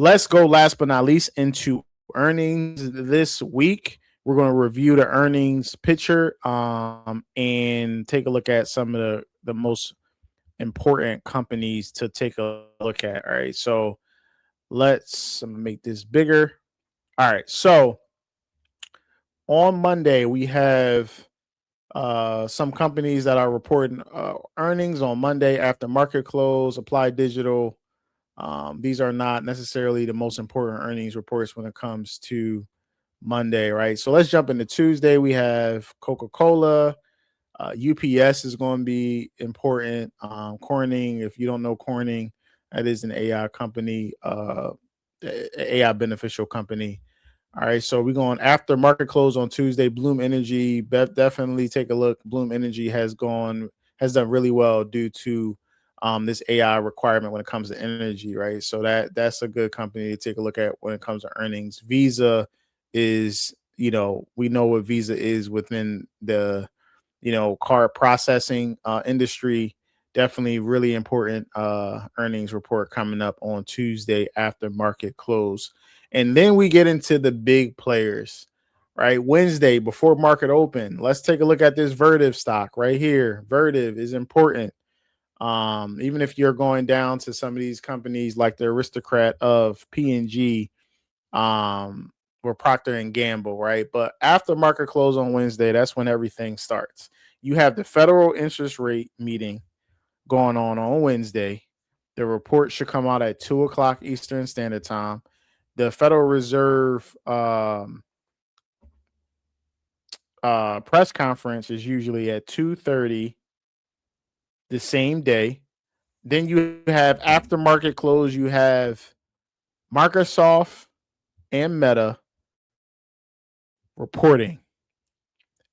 let's go last but not least into earnings this week. We're going to review the earnings picture and take a look at some of the most important companies to take a look at. All right. So let's make this bigger. All right. So on Monday, we have some companies that are reporting earnings on Monday after market close. Applied Digital. These are not necessarily the most important earnings reports when it comes to Monday, right? So let's jump into Tuesday. We have Coca-Cola. UPS is going to be important. Corning, if you don't know Corning, that is an AI company, AI beneficial company. All right, so we're going after market close on Tuesday. Bloom Energy, definitely take a look. Bloom Energy has done really well due to this AI requirement when it comes to energy, right? So that's a good company to take a look at when it comes to earnings. Visa is, we know what Visa is within the card processing industry. Definitely really important earnings report coming up on Tuesday after market close. And then we get into the big players, right? Wednesday before market open. Let's take a look at this Vertiv stock right here. Vertiv is important. Even if you're going down to some of these companies like the aristocrat of P&G, or Procter and Gamble, right? But after market close on Wednesday, that's when everything starts. You have the federal interest rate meeting going on Wednesday. The report should come out at 2 o'clock Eastern Standard Time. The Federal Reserve press conference is usually at 2:30 the same day. Then you have after market close, you have Microsoft and Meta reporting.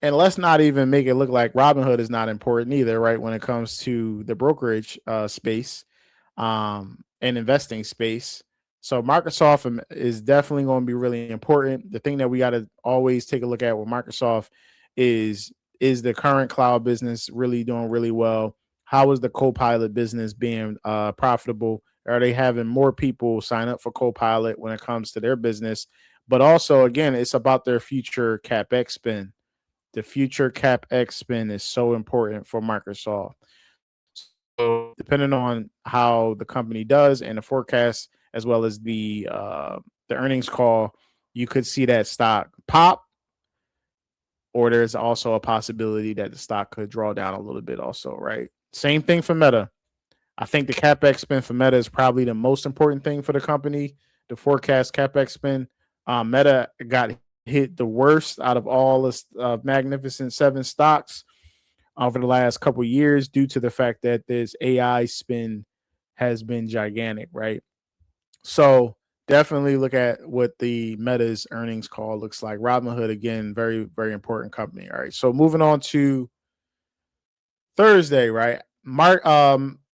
And let's not even make it look like Robinhood is not important either, right? When it comes to the brokerage space and investing space. So Microsoft is definitely going to be really important. The thing that we got to always take a look at with Microsoft is the current cloud business really doing really well? How is the Copilot business being profitable? Are they having more people sign up for Copilot when it comes to their business? But also, again, it's about their future CapEx spend. The future CapEx spend is so important for Microsoft. So depending on how the company does and the forecast, as well as the earnings call, you could see that stock pop, or there's also a possibility that the stock could draw down a little bit also, right? Same thing for Meta. I think the CapEx spend for Meta is probably the most important thing for the company, the forecast CapEx spend. Meta got hit the worst out of all the Magnificent Seven stocks over the last couple of years due to the fact that this AI spend has been gigantic, right? So definitely look at what the Meta's earnings call looks like. Robinhood, again, very, very important company. All right. So moving on to Thursday, right?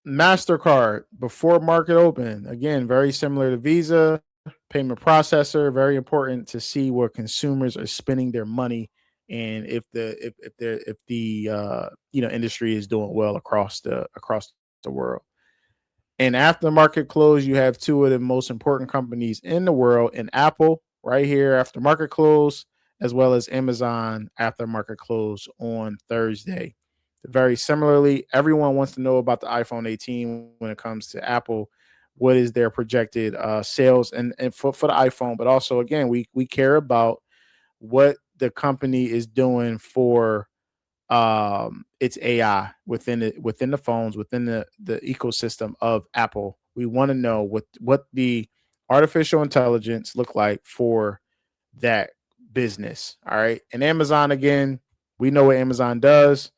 MasterCard before market open. Again, very similar to Visa, payment processor. Very important to see where consumers are spending their money and if the industry is doing well across the world. And after market close, you have two of the most important companies in the world, in Apple right here after market close, as well as Amazon after market close on Thursday. Very similarly, everyone wants to know about the iPhone 18 when it comes to Apple. What is their projected sales and for the iPhone? But also, again, we care about what the company is doing for it's AI within the phones, within the ecosystem of Apple. We want to know what the artificial intelligence look like for that business. All right. And Amazon, again, we know what Amazon does.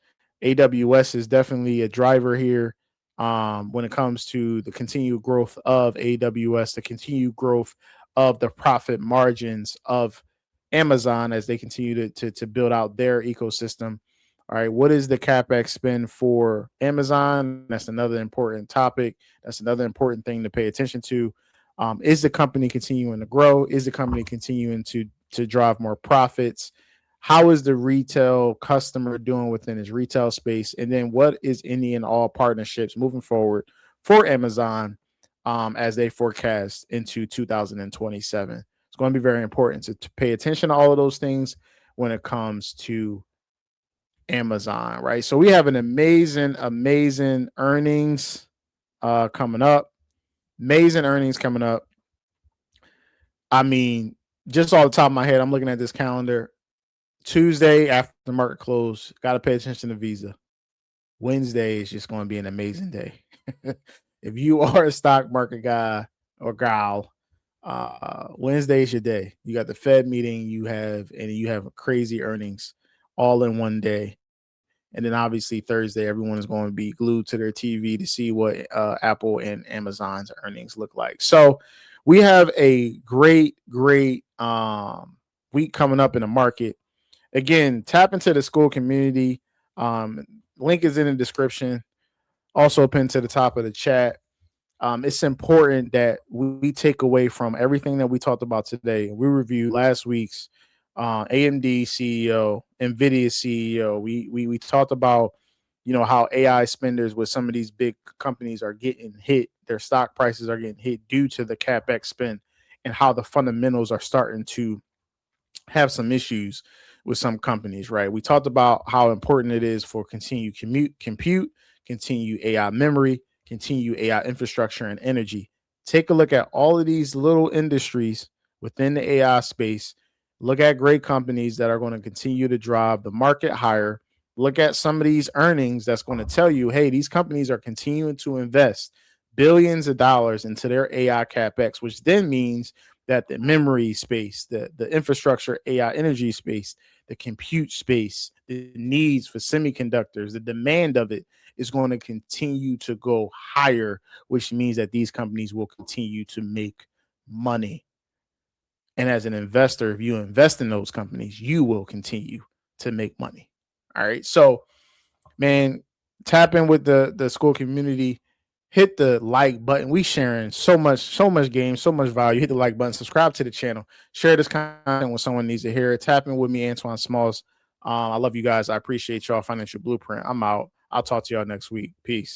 AWS is definitely a driver here when it comes to the continued growth of AWS, the continued growth of the profit margins of Amazon as they continue to build out their ecosystem. All right, what is the CapEx spend for Amazon? That's another important topic. That's another important thing to pay attention to. Is the company continuing to grow? Is the company continuing to drive more profits? How is the retail customer doing within his retail space? And then what is any and all partnerships moving forward for Amazon as they forecast into 2027. It's going to be very important to pay attention to all of those things when it comes to Amazon, right? So we have an amazing earnings coming up. Amazing earnings coming up. I mean, just off the top of my head, I'm looking at this calendar. Tuesday after the market close, got to pay attention to Visa. Wednesday is just going to be an amazing day. If you are a stock market guy or gal, Wednesday is your day. You got the Fed meeting, you have crazy earnings all in one day. And then obviously Thursday, everyone is going to be glued to their TV to see what Apple and Amazon's earnings look like. So we have a great week coming up in the market. Again, tap into the school community. Link is in the description. Also pinned to the top of the chat. It's important that we take away from everything that we talked about today. We reviewed last week's AMD CEO, NVIDIA CEO. We talked about, how AI spenders with some of these big companies are getting hit. Their stock prices are getting hit due to the CapEx spend, and how the fundamentals are starting to have some issues with some companies, right? We talked about how important it is for continued compute, continue AI memory, continue AI infrastructure and energy. Take a look at all of these little industries within the AI space. Look at great companies that are going to continue to drive the market higher. Look at some of these earnings that's going to tell you, hey, these companies are continuing to invest billions of dollars into their AI capex, which then means that the memory space, the infrastructure, AI energy space, the compute space, the needs for semiconductors, the demand of it is going to continue to go higher, which means that these companies will continue to make money. And as an investor, if you invest in those companies, you will continue to make money. All right. So, man, tap in with the school community. Hit the like button. We sharing so much game, so much value. Hit the like button. Subscribe to the channel. Share this content when someone needs to hear it. Tap in with me, Antoine Smalls. I love you guys. I appreciate y'all. Financial Blueprint. I'm out. I'll talk to y'all next week. Peace.